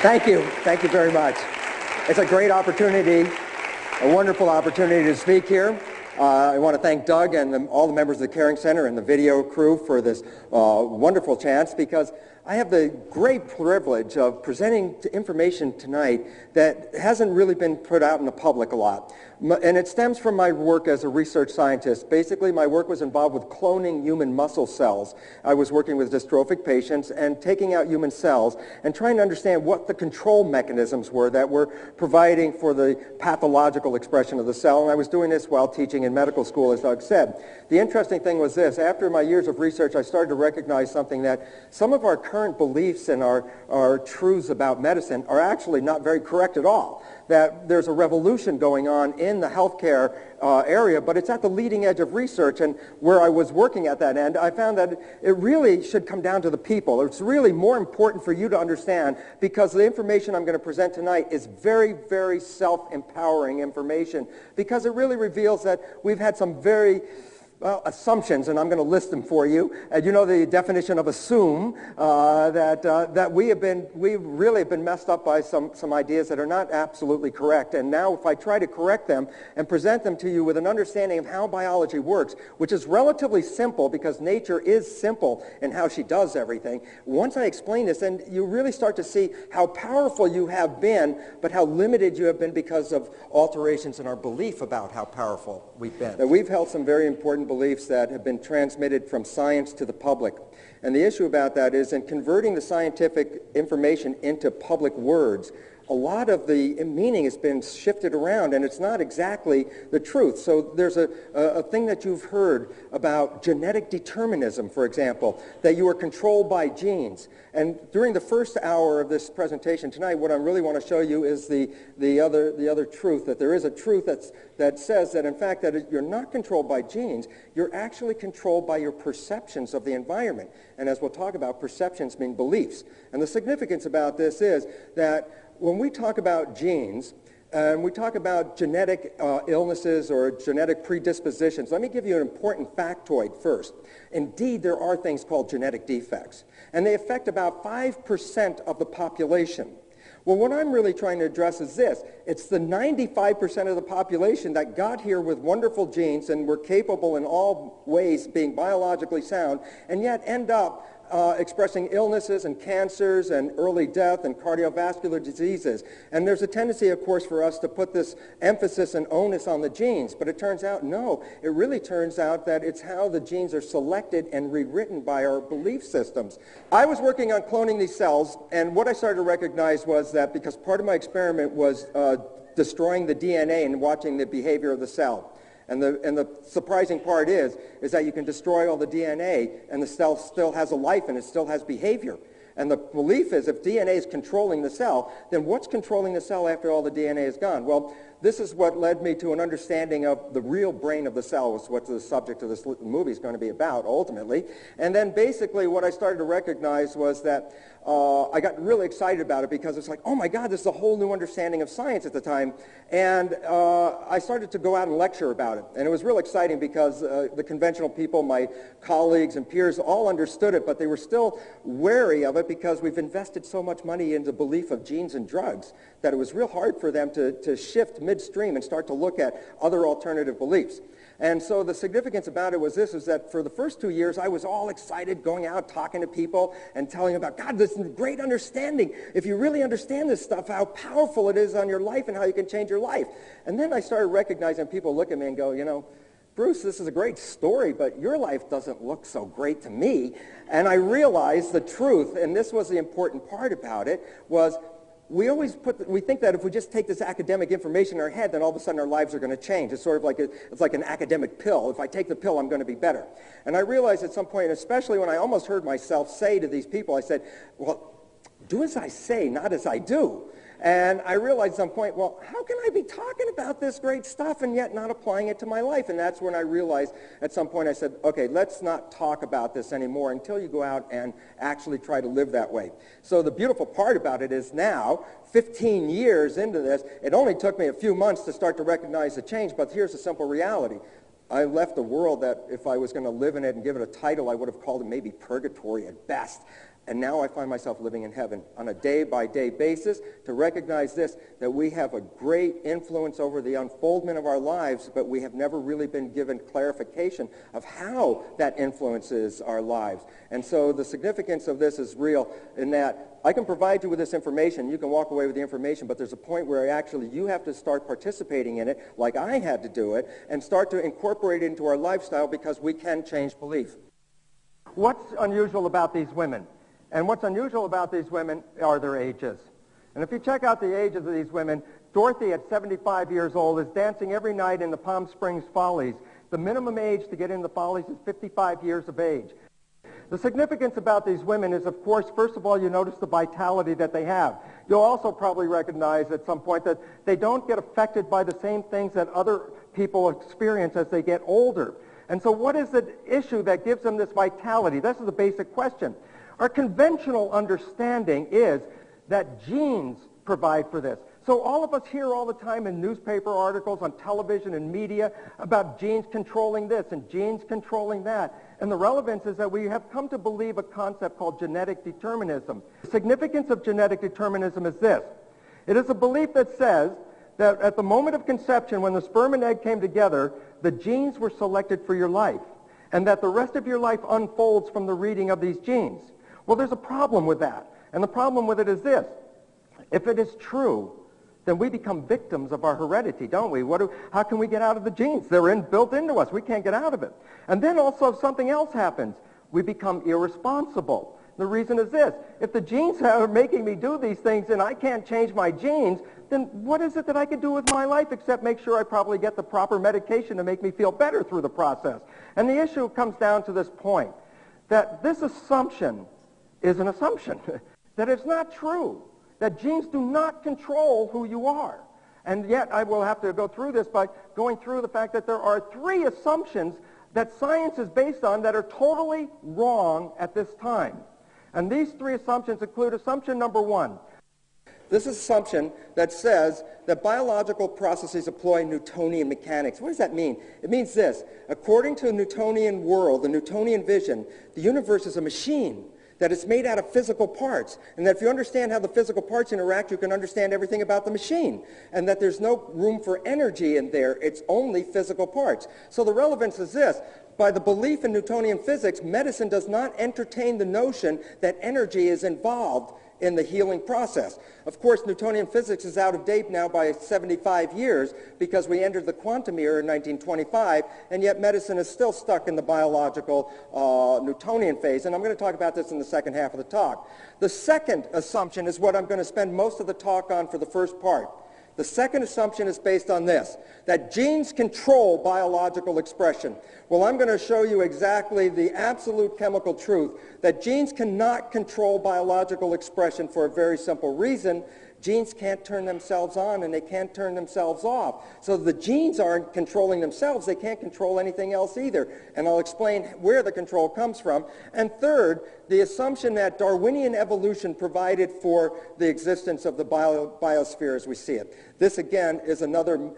Thank you. Thank you very much. It's a great opportunity, a wonderful opportunity to speak here. I want to thank Doug and all the members of the Caring Center and the video crew for this wonderful chance, because I have the great privilege of presenting information tonight that hasn't really been put out in the public a lot. And it stems from my work as a research scientist. Basically, my work was involved with cloning human muscle cells. I was working with dystrophic patients and taking out human cells and trying to understand what the control mechanisms were that were providing for the pathological expression of the cell. And I was doing this while teaching in medical school, as Doug said. The interesting thing was this: after my years of research, I started to recognize something, that some of our current beliefs and our truths about medicine are actually not very correct at all. That there's a revolution going on in the healthcare area, but it's at the leading edge of research. And where I was working at that end, I found that it really should come down to the people. It's really more important for you to understand, because the information I'm going to present tonight is very, very self-empowering information, because it really reveals that we've had some very assumptions, and I'm going to list them for you. And you know the definition of assume, that we really have been messed up by some ideas that are not absolutely correct. And now if I try to correct them and present them to you with an understanding of how biology works, which is relatively simple because nature is simple in how she does everything, once I explain this, then you really start to see how powerful you have been, but how limited you have been because of alterations in our belief about how powerful we've been. Now, we've held some very important beliefs that have been transmitted from science to the public. And the issue about that is, in converting the scientific information into public words, a lot of the meaning has been shifted around, and it's not exactly the truth. So there's a thing that you've heard about genetic determinism, for example, that you are controlled by genes. And during the first hour of this presentation tonight, what I really want to show you is the other truth, that there is a truth that says that, in fact, that you're not controlled by genes, you're actually controlled by your perceptions of the environment. And as we'll talk about, perceptions mean beliefs. And the significance about this is that when we talk about genes, and we talk about genetic illnesses or genetic predispositions, let me give you an important factoid first. Indeed, there are things called genetic defects, and they affect about 5% of the population. Well, what I'm really trying to address is this: it's the 95% of the population that got here with wonderful genes and were capable in all ways being biologically sound, and yet end up expressing illnesses and cancers and early death and cardiovascular diseases. And there's a tendency, of course, for us to put this emphasis and onus on the genes, but it turns out, no, it really turns out that it's how the genes are selected and rewritten by our belief systems. I was working on cloning these cells, and what I started to recognize was that, because part of my experiment was destroying the DNA and watching the behavior of the cell. And the surprising part is that you can destroy all the DNA and the cell still has a life and it still has behavior. And the belief is, if DNA is controlling the cell, then what's controlling the cell after all the DNA is gone? Well, this is what led me to an understanding of the real brain of the cell, which is what the subject of this movie is going to be about, ultimately. And then basically what I started to recognize was that I got really excited about it, because it's like, oh my God, this is a whole new understanding of science at the time. And I started to go out and lecture about it. And it was real exciting, because the conventional people, my colleagues and peers, all understood it, but they were still wary of it, because we've invested so much money into belief of genes and drugs that it was real hard for them to shift midstream and start to look at other alternative beliefs. And so the significance about it was this, is that for the first 2 years, I was all excited going out, talking to people and telling them about, God, this is great understanding. If you really understand this stuff, how powerful it is on your life and how you can change your life. And then I started recognizing people look at me and go, you know, Bruce, this is a great story, but your life doesn't look so great to me. And I realized the truth, and this was the important part about it, was we think that if we just take this academic information in our head, then all of a sudden our lives are going to change. It's sort of like it's like an academic pill. If I take the pill, I'm going to be better. And I realized at some point, especially when I almost heard myself say to these people, I said, well, do as I say, not as I do. And I realized at some point, well, how can I be talking about this great stuff and yet not applying it to my life? And that's when I realized at some point, I said, okay, let's not talk about this anymore until you go out and actually try to live that way. So the beautiful part about it is now, 15 years into this, it only took me a few months to start to recognize the change, but here's the simple reality. I left a world that if I was going to live in it and give it a title, I would have called it maybe purgatory at best. And now I find myself living in heaven on a day-by-day basis to recognize this, that we have a great influence over the unfoldment of our lives, but we have never really been given clarification of how that influences our lives. And so the significance of this is real in that I can provide you with this information. You can walk away with the information, but there's a point where actually you have to start participating in it, like I had to do it, and start to incorporate it into our lifestyle because we can change belief. What's unusual about these women? And what's unusual about these women are their ages. And if you check out the ages of these women, Dorothy at 75 years old is dancing every night in the Palm Springs Follies. The minimum age to get in the Follies is 55 years of age. The significance about these women is, of course, first of all, you notice the vitality that they have. You'll also probably recognize at some point that they don't get affected by the same things that other people experience as they get older. And so what is the issue that gives them this vitality? This is the basic question. Our conventional understanding is that genes provide for this. So all of us hear all the time in newspaper articles, on television and media about genes controlling this and genes controlling that. And the relevance is that we have come to believe a concept called genetic determinism. The significance of genetic determinism is this. It is a belief that says that at the moment of conception, when the sperm and egg came together, the genes were selected for your life, and that the rest of your life unfolds from the reading of these genes. Well, there's a problem with that. And the problem with it is this. If it is true, then we become victims of our heredity, don't we? How can we get out of the genes? They're built into us. We can't get out of it. And then also something else happens. We become irresponsible. The reason is this. If the genes are making me do these things and I can't change my genes, then what is it that I can do with my life except make sure I probably get the proper medication to make me feel better through the process? And the issue comes down to this point, that this assumption is an assumption, that it's not true, that genes do not control who you are. And yet I will have to go through this by going through the fact that there are 3 assumptions that science is based on that are totally wrong at this time. And these 3 assumptions include assumption number 1. This is assumption that says that biological processes employ Newtonian mechanics. What does that mean? It means this. According to a Newtonian world, the Newtonian vision, the universe is a machine, that it's made out of physical parts, and that if you understand how the physical parts interact, you can understand everything about the machine, and that there's no room for energy in there. It's only physical parts. So the relevance is this. By the belief in Newtonian physics, medicine does not entertain the notion that energy is involved in the healing process. Of course, Newtonian physics is out of date now by 75 years because we entered the quantum era in 1925, and yet medicine is still stuck in the biological Newtonian phase, and I'm going to talk about this in the second half of the talk. The second assumption is what I'm going to spend most of the talk on for the first part. The second assumption is based on this, that genes control biological expression. Well, I'm going to show you exactly the absolute chemical truth that genes cannot control biological expression for a very simple reason. Genes can't turn themselves on and they can't turn themselves off. So the genes aren't controlling themselves. They can't control anything else either. And I'll explain where the control comes from. And third, the assumption that Darwinian evolution provided for the existence of the biosphere as we see it. This, again, is another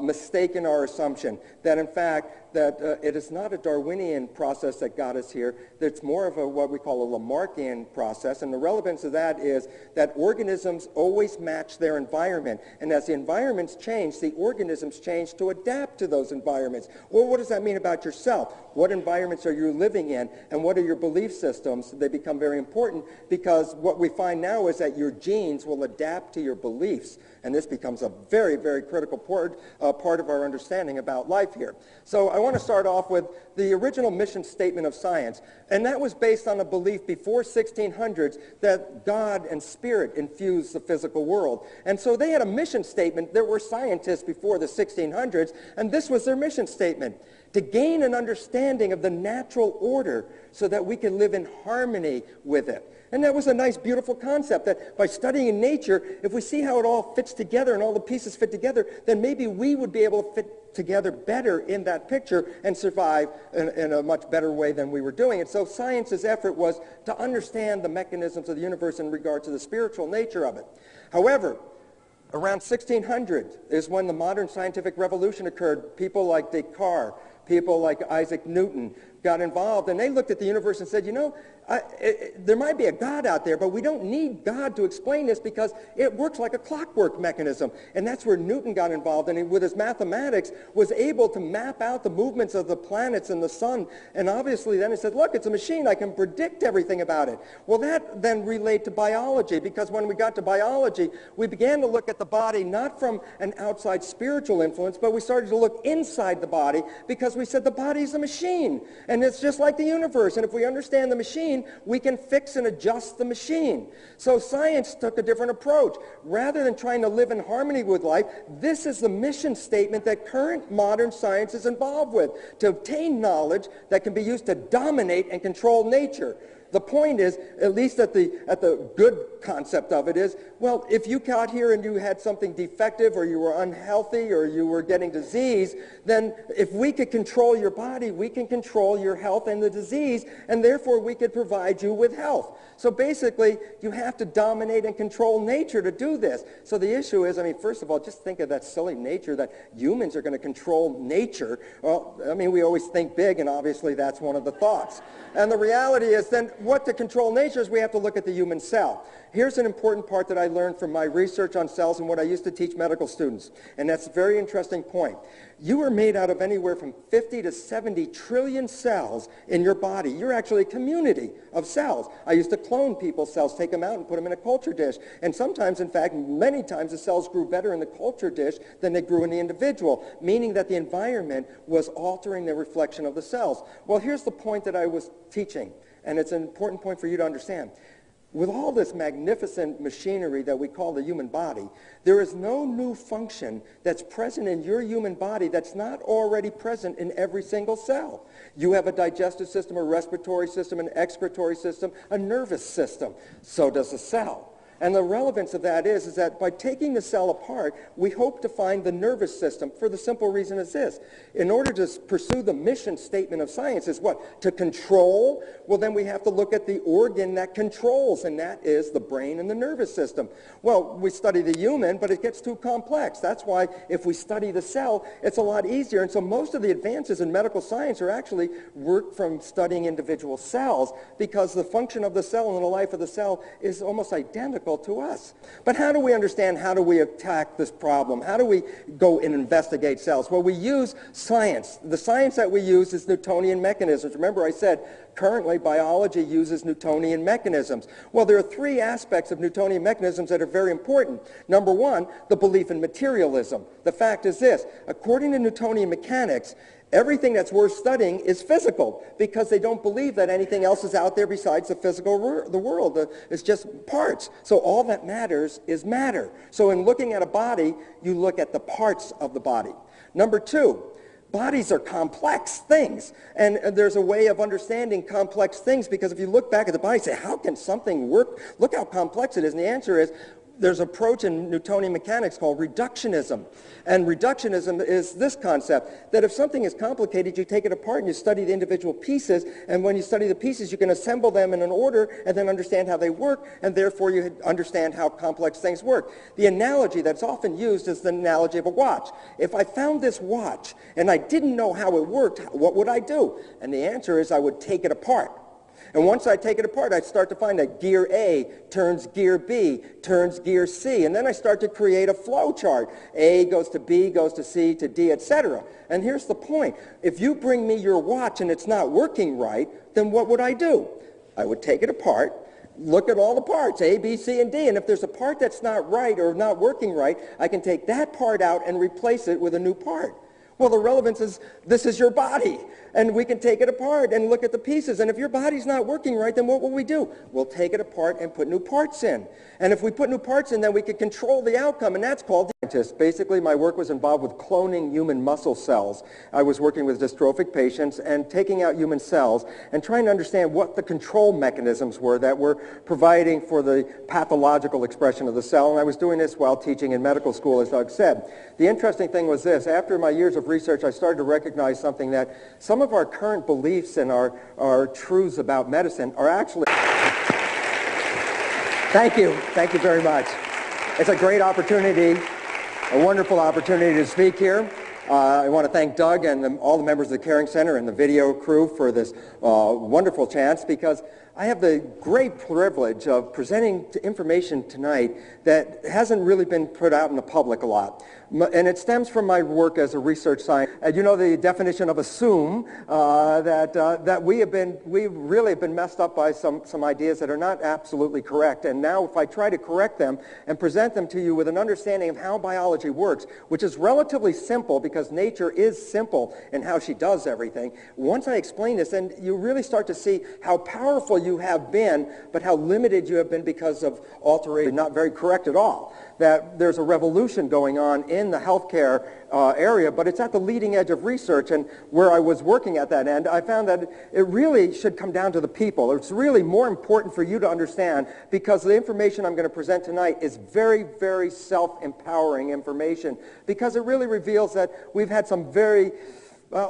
mistake in our assumption, that in fact, that it is not a Darwinian process that got us here. It's more of what we call a Lamarckian process, and the relevance of that is that organisms always match their environment, and as the environments change, the organisms change to adapt to those environments. Well, what does that mean about yourself? What environments are you living in, and what are your belief systems? They become very important because what we find now is that your genes will adapt to your beliefs, and this becomes a very, very critical part of our understanding about life here. So I want to start off with the original mission statement of science, and that was based on a belief before 1600s that God and spirit infused the physical world. And so they had a mission statement. There were scientists before the 1600s, and this was their mission statement: to gain an understanding of the natural order so that we can live in harmony with it. And that was a nice, beautiful concept, that by studying nature, if we see how it all fits together and all the pieces fit together, then maybe we would be able to fit together better in that picture and survive in a much better way than we were doing. And so science's effort was to understand the mechanisms of the universe in regard to the spiritual nature of it. However, around 1600 is when the modern scientific revolution occurred. People like Descartes, people like Isaac Newton got involved, and they looked at the universe and said, you know, there might be a God out there, but we don't need God to explain this because it works like a clockwork mechanism. And that's where Newton got involved, and he, with his mathematics, was able to map out the movements of the planets and the sun. And obviously then he said, look, it's a machine. I can predict everything about it. Well, that then relayed to biology, because when we got to biology, we began to look at the body not from an outside spiritual influence, but we started to look inside the body, because we said the body's a machine, and it's just like the universe. And if we understand the machine, we can fix and adjust the machine. So science took a different approach. Rather than trying to live in harmony with life, this is the mission statement that current modern science is involved with, to obtain knowledge that can be used to dominate and control nature. The point is, at least at the good concept of it is, well, if you got here and you had something defective, or you were unhealthy, or you were getting disease, then if we could control your body, we can control your health and the disease, and therefore we could provide you with health. So basically, you have to dominate and control nature to do this. So the issue is, I mean, first of all, just think of that silly nature that humans are going to control nature. Well, I mean, we always think big, and obviously that's one of the thoughts. And the reality is then, what to control nature is we have to look at the human cell. Here's an important part that I learned from my research on cells and what I used to teach medical students. And that's a very interesting point. You are made out of anywhere from 50 to 70 trillion cells in your body. You're actually a community of cells. I used to clone people's cells, take them out and put them in a culture dish. And sometimes, in fact, many times the cells grew better in the culture dish than they grew in the individual, meaning that the environment was altering the reflection of the cells. Well, here's the point that I was teaching, and it's an important point for you to understand. With all this magnificent machinery that we call the human body, there is no new function that's present in your human body that's not already present in every single cell. You have a digestive system, a respiratory system, an excretory system, a nervous system. So does the cell. And the relevance of that is that by taking the cell apart, we hope to find the nervous system for the simple reason is this. In order to pursue the mission statement of science is what? To control? Well, then we have to look at the organ that controls, and that is the brain and the nervous system. Well, we study the human, but it gets too complex. That's why if we study the cell, it's a lot easier. And so most of the advances in medical science are actually work from studying individual cells, because the function of the cell and the life of the cell is almost identical to us. But how do we understand, how do we attack this problem? How do we go and investigate cells? Well, we use science. The science that we use is Newtonian mechanisms. Remember I said currently biology uses Newtonian mechanisms. Well, there are three aspects of Newtonian mechanisms that are very important. Number one, the belief in materialism. The fact is this, according to Newtonian mechanics, everything that's worth studying is physical, because they don't believe that anything else is out there besides the physical world. It's just parts. So all that matters is matter. So in looking at a body, you look at the parts of the body. Number two, bodies are complex things, and there's a way of understanding complex things, because if you look back at the body and say, how can something work? Look how complex it is, and the answer is, there's an approach in Newtonian mechanics called reductionism. And reductionism is this concept, that if something is complicated, you take it apart and you study the individual pieces, and when you study the pieces, you can assemble them in an order and then understand how they work, and therefore you understand how complex things work. The analogy that's often used is the analogy of a watch. If I found this watch and I didn't know how it worked, what would I do? And the answer is I would take it apart. And once I take it apart, I start to find that gear A turns gear B, turns gear C, and then I start to create a flow chart. A goes to B, goes to C, to D, etc. And here's the point. If you bring me your watch and it's not working right, then what would I do? I would take it apart, look at all the parts, A, B, C, and D, and if there's a part that's not right or not working right, I can take that part out and replace it with a new part. Well, the relevance is, this is your body, and we can take it apart and look at the pieces. And if your body's not working right, then what will we do? We'll take it apart and put new parts in. And if we put new parts in, then we can control the outcome, and that's called scientist. Basically, my work was involved with cloning human muscle cells. I was working with dystrophic patients and taking out human cells and trying to understand what the control mechanisms were that were providing for the pathological expression of the cell. And I was doing this while teaching in medical school, as Doug said. The interesting thing was this. After my years of research, I started to recognize something, that some of our current beliefs and our truths about medicine are actually... Thank you very much. It's a great opportunity, a wonderful opportunity to speak here. I want to thank Doug and all the members of the Caring Center and the video crew for this wonderful chance, because I have the great privilege of presenting information tonight that hasn't really been put out in the public a lot. And it stems from my work as a research scientist. You know the definition of assume, that we've really been messed up by some ideas that are not absolutely correct. And now if I try to correct them and present them to you with an understanding of how biology works, which is relatively simple because nature is simple in how she does everything, once I explain this, then you really start to see how powerful you have been, but how limited you have been because of alteration. Not very correct at all. That there's a revolution going on in the healthcare area, but it's at the leading edge of research. And where I was working at that end, I found that it really should come down to the people. It's really more important for you to understand, because the information I'm going to present tonight is very, very self-empowering information, because it really reveals that we've had some very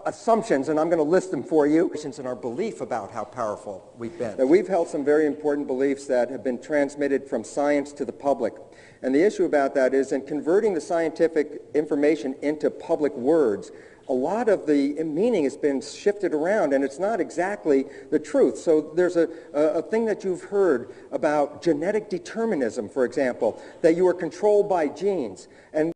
assumptions, and I'm going to list them for you, in our belief about how powerful we've been. That we've held some very important beliefs that have been transmitted from science to the public. And the issue about that is, in converting the scientific information into public words, a lot of the meaning has been shifted around, and it's not exactly the truth. So there's a thing that you've heard about genetic determinism, for example, that you are controlled by genes. And